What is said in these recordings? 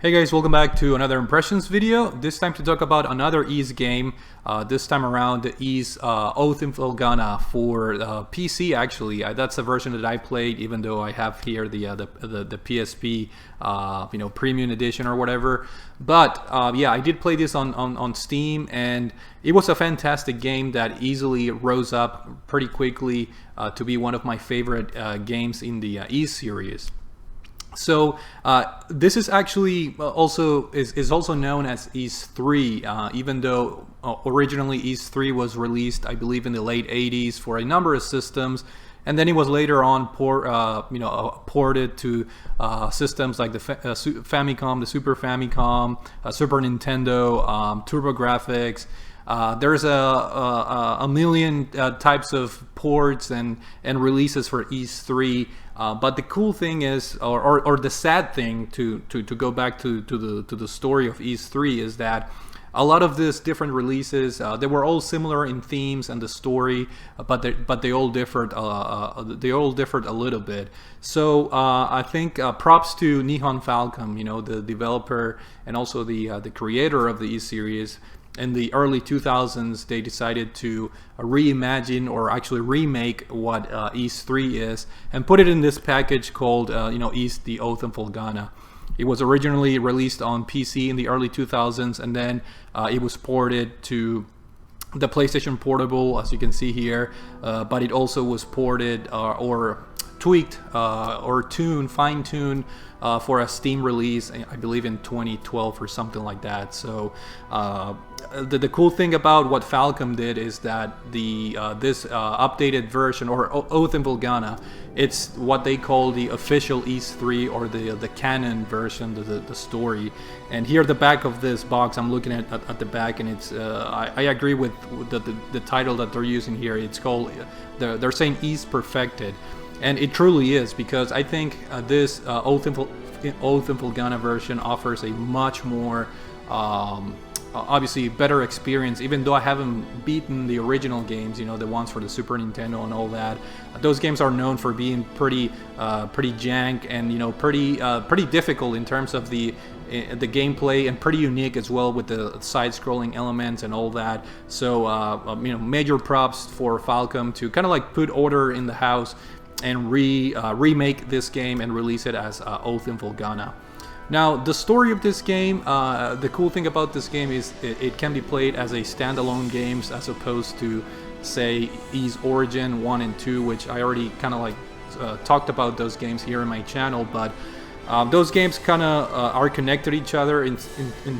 Hey guys, welcome back to another impressions video. This time to talk about another Ys game. This time around the Ys Oath in Felghana for PC. Actually, that's the version that I played, even though I have here the PSP premium edition or whatever. But yeah, I did play this on Steam, and it was a fantastic game that easily rose up pretty quickly to be one of my favorite games in the Ys series. So this is actually also known as Ys 3, even though originally Ys 3 was released, I believe, in the late 80s for a number of systems, and then it was later on ported to systems like the Famicom, the Super Famicom, Super Nintendo, TurboGrafx. There's a million types of ports and releases for Ys 3. But the cool thing is, or the sad thing, to go back to the story of Ys 3, is that a lot of these different releases, they were all similar in themes and the story, but they all differed. They all differed a little bit. So I think props to Nihon Falcom, the developer and also the creator of the Ys series. In the early 2000s, they decided to reimagine, or actually remake, what Ys 3 is, and put it in this package called Ys the Oath in Felghana. It was originally released on PC in the early 2000s, and then it was ported to the PlayStation Portable, as you can see here, but it also was ported or tweaked or fine-tuned for a Steam release, I believe in 2012 or something like that. So the cool thing about what Falcom did is that this updated version, or Oath in Felghana, it's what they call the official Ys 3, or the canon version, the story. And here at the back of this box, I'm looking at the back, and it's I agree with the title that they're using here. It's called, they're saying Ys Perfected. And it truly is, because I think this Oath in Felghana version offers a much more obviously better experience, even though I haven't beaten the original games, the ones for the Super Nintendo and all that. Those games are known for being pretty jank and pretty difficult in terms of the gameplay, and pretty unique as well with the side-scrolling elements and all that. So major props for Falcom to kind of like put order in the house and remake this game and release it as Oath in Felghana. Now, the story of this game, the cool thing about this game is it can be played as a standalone game, as opposed to, say, Ys Origin 1 and 2, which I already kind of like talked about those games here in my channel. But those games kind of are connected to each other in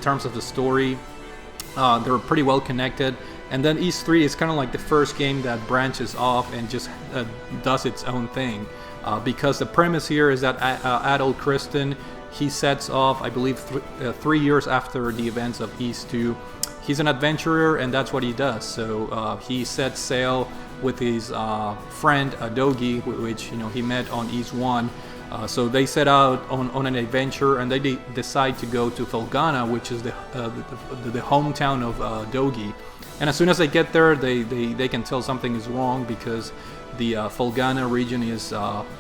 terms of the story. They're pretty well connected. And then Ys 3 is kind of like the first game that branches off and just does its own thing. Because the premise here is that adult Kristen, he sets off, I believe, 3 years after the events of Ys 2. He's an adventurer, and that's what he does. So he sets sail with his friend Dogi, which he met on Ys 1. So they set out on an adventure, and they decide to go to Felghana, which is the hometown of Dogi. And as soon as they get there, they can tell something is wrong, because the Felghana region is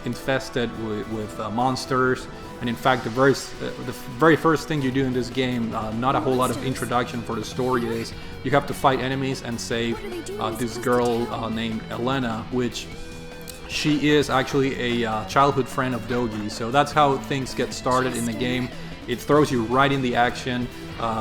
infested with monsters. And in fact, the very first thing you do in this game, not a whole lot of introduction for the story, is you have to fight enemies and save this girl named Elena, which she is actually a childhood friend of Dogi. So that's how things get started in the game. It throws you right in the action,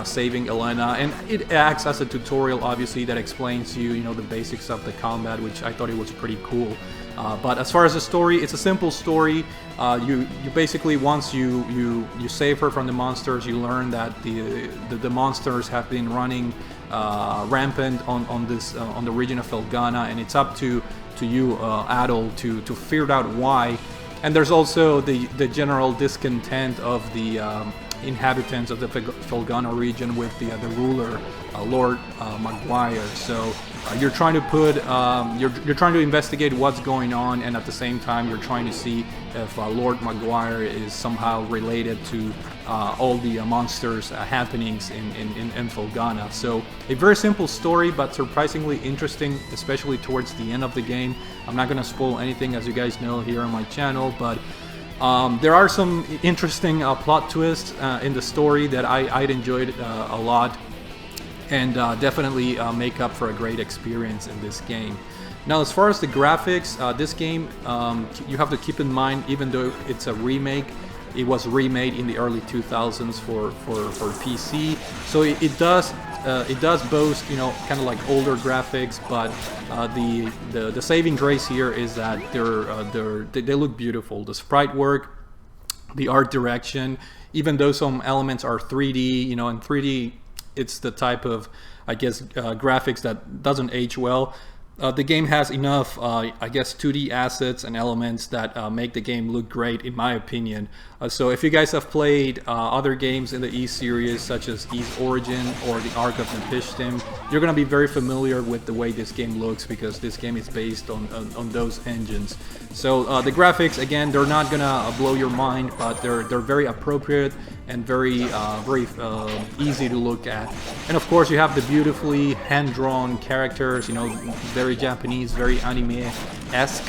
saving Elena, and it acts as a tutorial, obviously, that explains you, the basics of the combat, which I thought it was pretty cool. But as far as the story, it's a simple story. You basically, once you save her from the monsters, you learn that the monsters have been running rampant on the region of Felghana, and it's up to you, adult, to figure out why. And there's also the general discontent of the inhabitants of the Felghana region with the ruler, Lord Maguire. So you're trying to you're trying to investigate what's going on, and at the same time you're trying to see if Lord Maguire is somehow related to all the monsters happenings in Felghana. So a very simple story, but surprisingly interesting, especially towards the end of the game. I'm not going to spoil anything, as you guys know, here on my channel, but There are some interesting plot twists in the story that I'd enjoyed a lot, and definitely make up for a great experience in this game. Now, as far as the graphics, this game, you have to keep in mind, even though it's a remake, it was remade in the early 2000s for PC. So it does boast, you know, kind of like older graphics, but the saving grace here is that they look beautiful. The sprite work, the art direction, even though some elements are 3D, you know, in 3D it's the type of, I guess, graphics that doesn't age well. The game has enough, I guess, 2D assets and elements that make the game look great, in my opinion. So if you guys have played other games in the Ys series, such as Ys Origin or the Ark of Nepishtim, you're going to be very familiar with the way this game looks, because this game is based on those engines. So the graphics, again, they're not going to blow your mind, but they're very appropriate and very easy to look at. And of course, you have the beautifully hand-drawn characters, you know, very Japanese, very anime-esque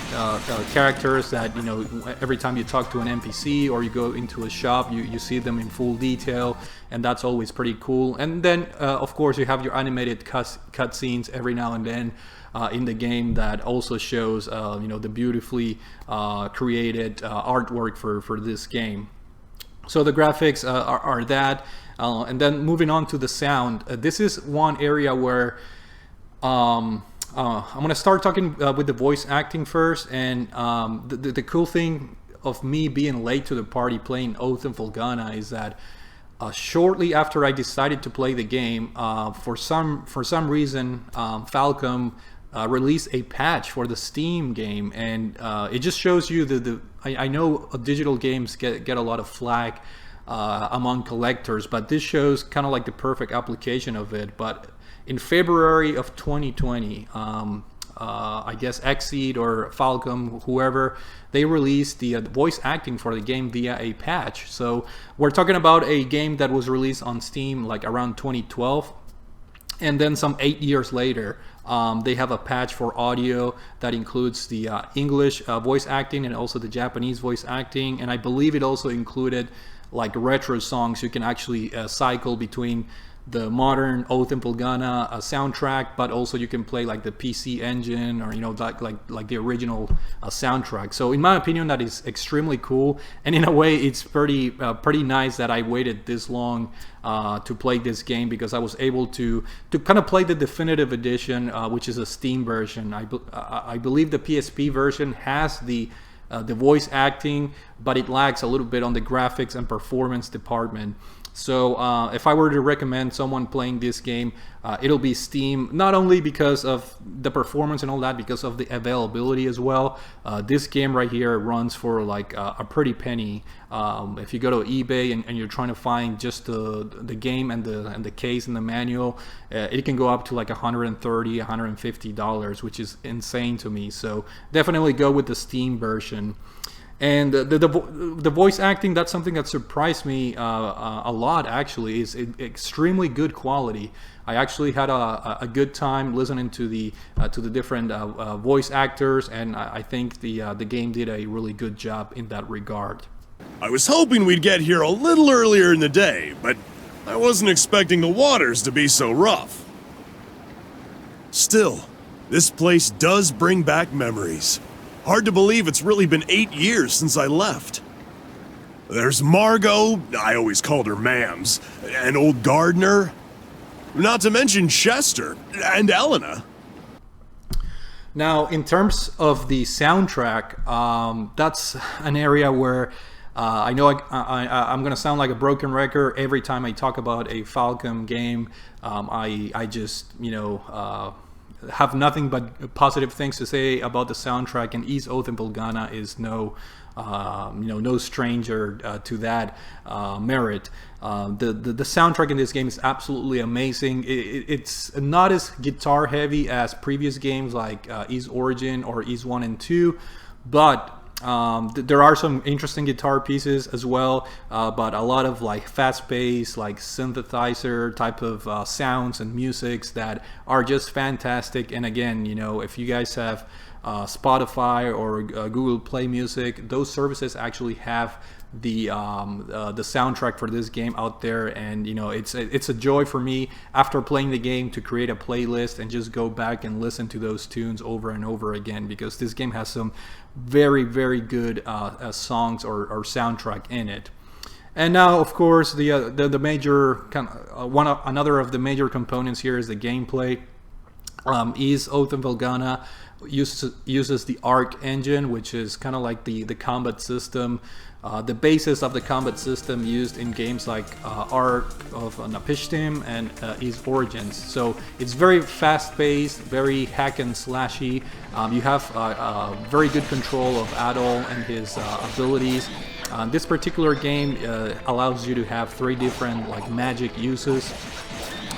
characters that, you know, every time you talk to an NPC or you go into a shop, you see them in full detail, and that's always pretty cool. And then, of course, you have your animated cutscenes every now and then in the game that also shows, you know, the beautifully created artwork for this game. So the graphics are that, and then moving on to the sound. This is one area where I'm going to start talking with the voice acting first. And the cool thing of me being late to the party playing Oath and Felghana is that shortly after I decided to play the game, for some reason, Falcom released a patch for the Steam game, and it just shows you I know digital games get a lot of flack among collectors, but this shows kind of like the perfect application of it. But in February of 2020, I guess Exceed or Falcom, whoever, they released the voice acting for the game via a patch. So we're talking about a game that was released on Steam like around 2012. And then some 8 years later, they have a patch for audio that includes the English voice acting and also the Japanese voice acting. And I believe it also included like retro songs. You can actually cycle between the modern Oath and Felghana soundtrack, but also you can play like the PC engine, or, you know, like the original soundtrack. So in my opinion, that is extremely cool, and in a way it's pretty nice that I waited this long to play this game, because I was able to kind of play the definitive edition, which is a Steam version. I believe the PSP version has the voice acting, but it lags a little bit on the graphics and performance department. So if I were to recommend someone playing this game, it'll be Steam, not only because of the performance and all that, because of the availability as well. This game right here runs for like a pretty penny. If you go to eBay and you're trying to find just the game and the case and the manual, it can go up to like $130, $150, which is insane to me. So definitely go with the Steam version. And the voice acting, that's something that surprised me a lot, actually. Is extremely good quality. I actually had a good time listening to the different voice actors, and I think the game did a really good job in that regard. I was hoping we'd get here a little earlier in the day, but I wasn't expecting the waters to be so rough. Still, this place does bring back memories. Hard to believe it's really been 8 years since I left. There's Margot, I always called her Mams, and old Gardner, not to mention Chester and Elena. Now, in terms of the soundtrack, that's an area where I know I'm going to sound like a broken record every time I talk about a Falcom game. I just, you know, have nothing but positive things to say about the soundtrack, and Ys Oath and Felghana is no stranger to that merit. The soundtrack in this game is absolutely amazing. It's not as guitar heavy as previous games like Ys Origin or Ys 1 and 2, but there are some interesting guitar pieces as well, but a lot of like fast-paced, like synthesizer type of sounds and musics that are just fantastic. And again, you know, if you guys have Spotify or Google Play Music, those services actually have the soundtrack for this game out there, and it's a joy for me after playing the game to create a playlist and just go back and listen to those tunes over and over again, because this game has some very, very good songs or soundtrack in it. And now, of course, the major another of the major components here is the gameplay. Is Oath in Felghana uses the ARC engine, which is kind of like the combat system, the basis of the combat system used in games like ARC of Napishtim and Ys Origins. So it's very fast-paced, very hack and slashy. You have very good control of Adol and his abilities. This particular game allows you to have 3 different magic uses,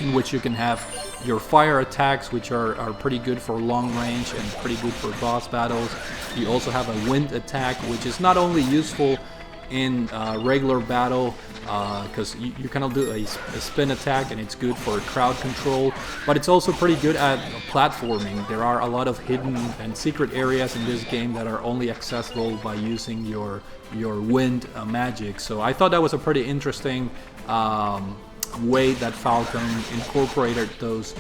in which you can have your fire attacks, which are pretty good for long range and pretty good for boss battles. You also have a wind attack, which is not only useful in regular battle, because you kind of do a spin attack and it's good for crowd control, but it's also pretty good at platforming. There are a lot of hidden and secret areas in this game that are only accessible by using your wind magic. So I thought that was a pretty interesting way that Falcon incorporated those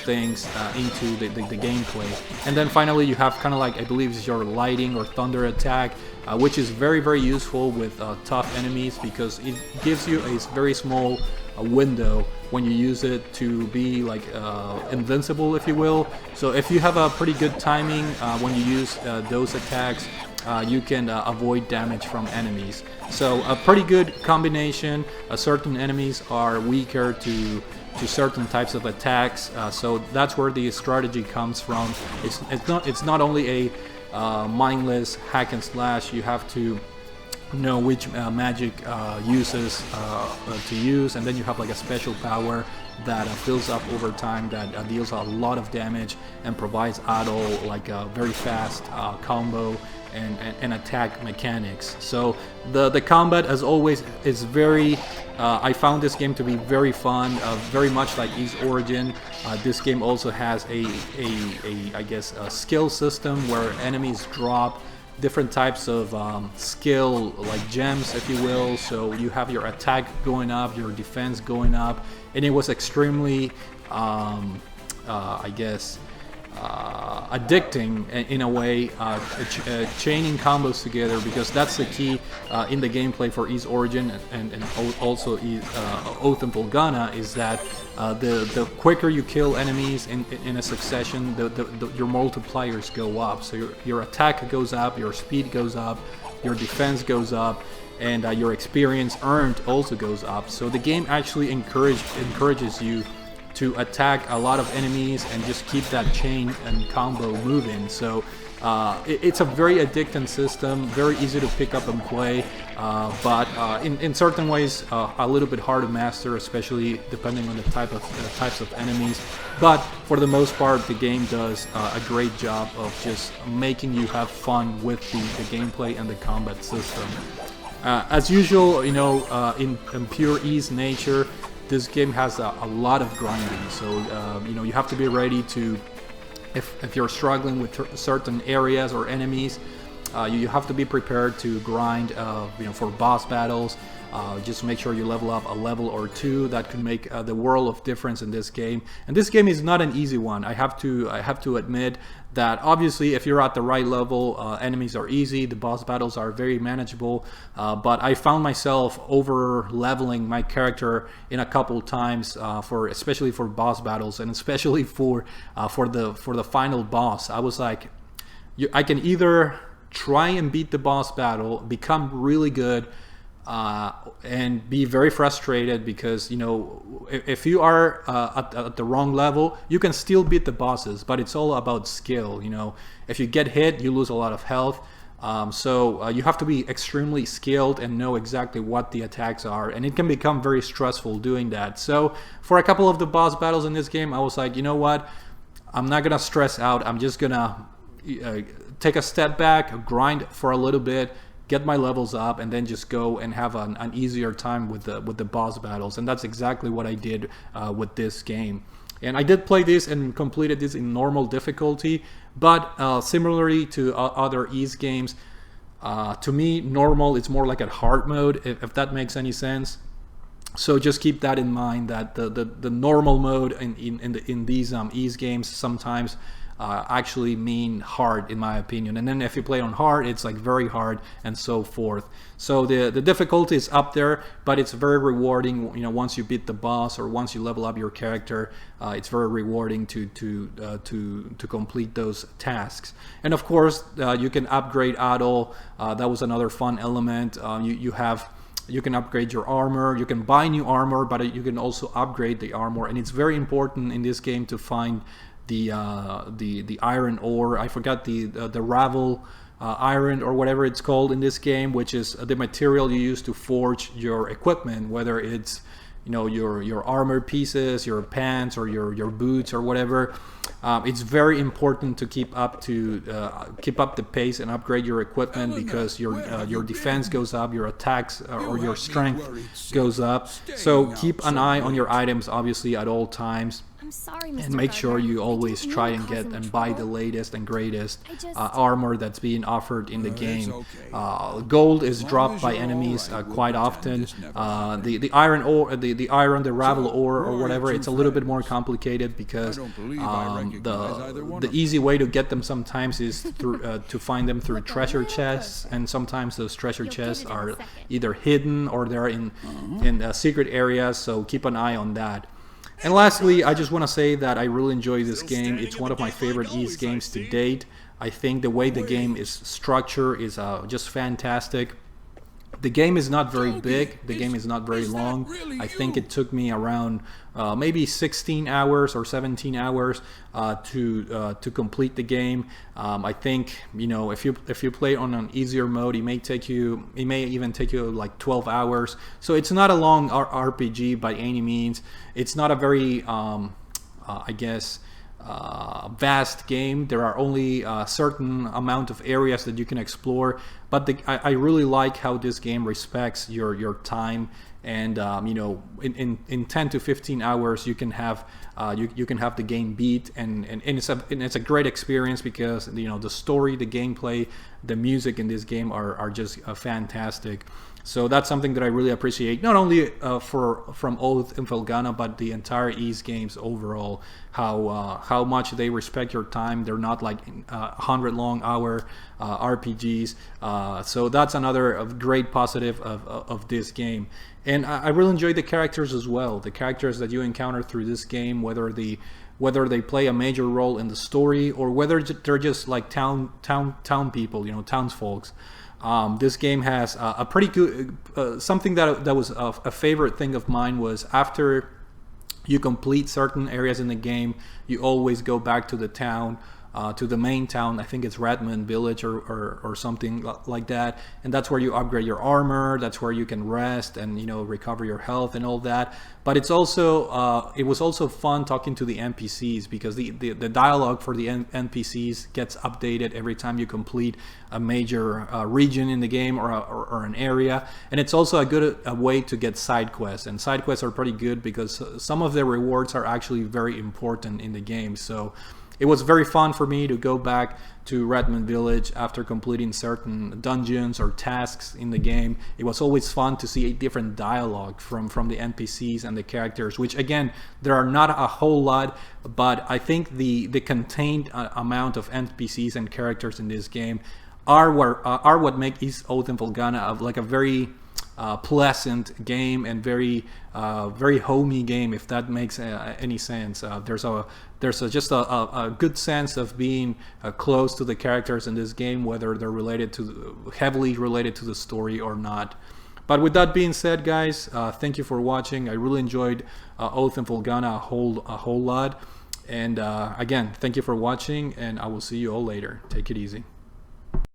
things into the gameplay. And then finally you have kind of I believe it's your lightning or thunder attack, which is very, very useful with tough enemies, because it gives you a very small window when you use it to be invincible, if you will. So if you have a pretty good timing when you use those attacks, you can avoid damage from enemies. So a pretty good combination. Certain enemies are weaker to certain types of attacks, so that's where the strategy comes from. It's not only a mindless hack and slash. You have to know which magic uses to use, and then you have a special power that fills up over time, that deals a lot of damage and provides Adol a very fast combo and attack mechanics. So the combat, as always, is very I found this game to be very fun, very much like Ys Origin. This game also has I guess a skill system where enemies drop different types of skill, like gems, if you will. So you have your attack going up, your defense going up, and it was extremely I guess addicting in a way, chaining combos together, because that's the key in the gameplay for Ys Origin and also Oath in Felghana, is that the quicker you kill enemies in a succession, your multipliers go up. So your attack goes up, your speed goes up, your defense goes up, and your experience earned also goes up. So the game actually encourages you to attack a lot of enemies and just keep that chain and combo moving. So it's a very addicting system, very easy to pick up and play, but in certain ways a little bit hard to master, especially depending on the types of enemies. But for the most part, the game does a great job of just making you have fun with the gameplay and the combat system. As usual, in pure Ys nature, this game has a lot of grinding, so you have to be ready to, if you're struggling with certain areas or enemies, you have to be prepared to grind for boss battles. Just make sure you level up a level or 2. That could make the world of difference in this game. And this game is not an easy one. I have to admit that obviously if you're at the right level, enemies are easy, the boss battles are very manageable, but I found myself over leveling my character in a couple times, especially for boss battles, and especially for the final boss. I was like, I can either try and beat the boss battle, become really good, and be very frustrated, because if you are at the wrong level, you can still beat the bosses, but it's all about skill. If you get hit, you lose a lot of health, so you have to be extremely skilled and know exactly what the attacks are, and it can become very stressful doing that. So for a couple of the boss battles in this game, I was like, you know what, I'm not gonna stress out, I'm just gonna take a step back, grind for a little bit, get my levels up, and then just go and have an easier time with the boss battles. And that's exactly what I did with this game. And I did play this and completed this in normal difficulty, but similarly to other Ys games, to me, normal is more like a hard mode, if that makes any sense. So just keep that in mind, that the normal mode in these Ys games sometimes actually mean hard, in my opinion. And then if you play on hard, it's like very hard and so forth. So the difficulty is up there, but it's very rewarding. You know, once you beat the boss or once you level up your character, it's very rewarding to complete those tasks. And of course, you can upgrade Adol. That was another fun element. You can upgrade your armor, you can buy new armor, but you can also upgrade the armor. And it's very important in this game to find the iron ore. I forgot the ravel iron or whatever it's called in this game, which is the material you use to forge your equipment, whether it's, you know, your armor pieces, your pants, or your boots or whatever. It's very important to keep up the pace and upgrade your equipment, because your defense goes up, your attacks or your strength goes up. So keep an eye on your items, obviously, at all times. I'm sorry, Mr. And make sure Gardner. you I always didn't try mean and to cause get him and buy the trouble. latest and greatest I just- armor that's being offered in the game. Gold is dropped by enemies quite often. The iron ore, the ravel ore or whatever, it's a little bit more complicated, because the easy way to get them sometimes is through to find them through treasure chests, and sometimes those treasure chests are either hidden or they're in secret areas. So keep an eye on that. And lastly, I just want to say that I really enjoy this game. It's one of my favorite Ys games to date. I think the way the game is structured is just fantastic. The game is not very big. The game is not very long. I think it took me around maybe 16 hours or 17 hours to complete the game. I think, you know, if you play on an easier mode, it may even take you like 12 hours. So it's not a long RPG by any means. It's not a very I guess vast game. There are only a certain amount of areas that you can explore, but I really like how this game respects your time. And you know, in 10 to 15 hours you can have the game beat, and it's a great experience, because, you know, the story, the gameplay, the music in this game are just fantastic. So that's something that I really appreciate, not only from Oath and Felghana, but the entire Ys games overall. How much they respect your time. They're not like 100 long hour RPGs. So that's another great positive of this game. And I really enjoy the characters as well. The characters that you encounter through this game, whether they play a major role in the story or whether they're just like town people, you know, townsfolks. This game has a pretty good something that was a favorite thing of mine was, after you complete certain areas in the game, you always go back to the town, to the main town. I think it's Redmond Village or something like that, and that's where you upgrade your armor. That's where you can rest and, you know, recover your health and all that. But it's also it was also fun talking to the NPCs, because the dialogue for the NPCs gets updated every time you complete a major region in the game or an area. And it's also a way to get side quests, and side quests are pretty good because some of the rewards are actually very important in the game. So it was very fun for me to go back to Redmond Village after completing certain dungeons or tasks in the game. It was always fun to see a different dialogue from the NPCs and the characters, which, again, there are not a whole lot, but I think the contained amount of NPCs and characters in this game are what make Oath and Felghana like a very pleasant game, and very homey game, if that makes any sense. There's just a good sense of being close to the characters in this game, whether they're heavily related to the story or not. But with that being said, guys, thank you for watching. I really enjoyed Oath and Felghana a whole lot. And again, thank you for watching, and I will see you all later. Take it easy.